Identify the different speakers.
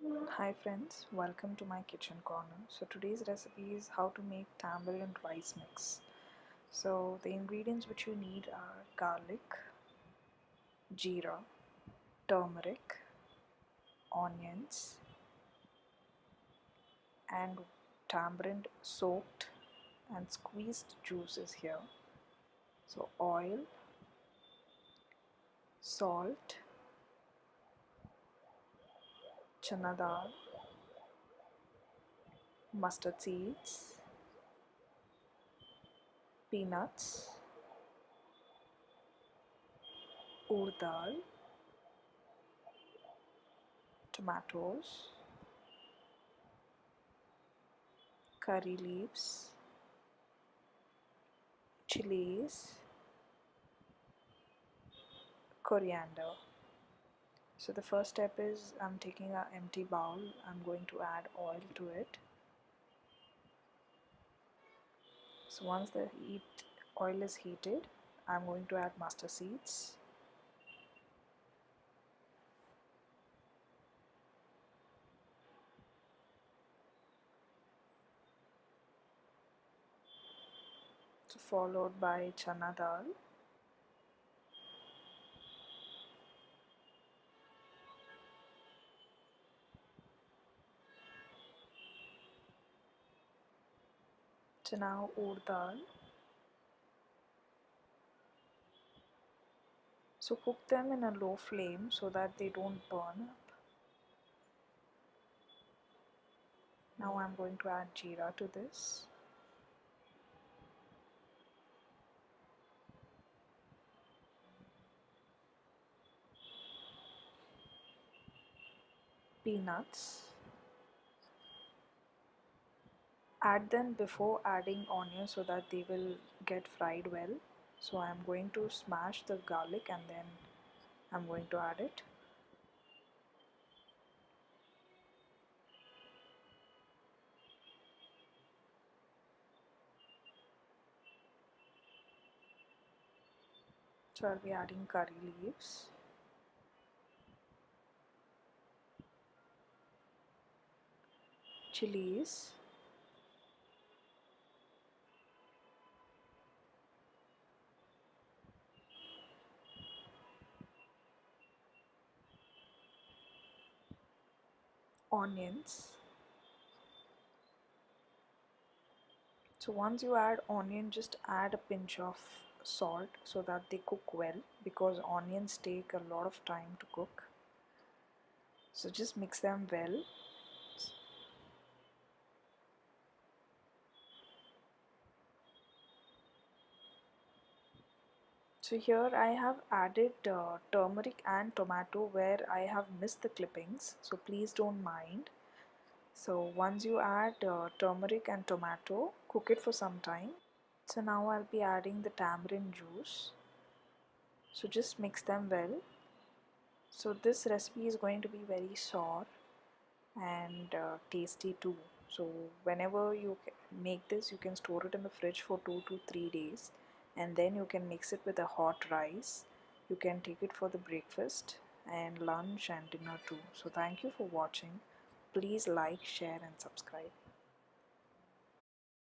Speaker 1: Hi friends, welcome to my kitchen corner. So today's recipe is how to make tamarind rice mix. So the ingredients which you need are garlic, jeera, turmeric, onions, and tamarind soaked and squeezed juices here. So oil, salt, Channa Dal, mustard seeds, peanuts, Urad Dal, tomatoes, curry leaves, chilies, coriander. So the first step is I'm taking an empty bowl. I'm going to add oil to it. So once the oil is heated, I'm going to add mustard seeds. So followed by Channa Dal. So now Urad Dal. So cook them in a low flame so that they don't burn up. Now I'm going to add jeera to this. Peanuts. Add them before adding onions so that they will get fried well. So I'm going to smash the garlic and then I'm going to add it. So I'll be adding curry leaves, chilies, onions. So once you add onion, just add a pinch of salt so that they cook well, because onions take a lot of time to cook. So just mix them well. So here I have added turmeric and tomato where I have missed the clippings, so please don't mind. So once you add turmeric and tomato, cook it for some time. So now I'll be adding the tamarind juice. So just mix them well. So this recipe is going to be very sour and tasty too. So whenever you make this, you can store it in the fridge for 2 to 3 days, and then you can mix it with a hot rice. You can take it for the breakfast and lunch and dinner too. So thank you for watching. Please like, share and subscribe.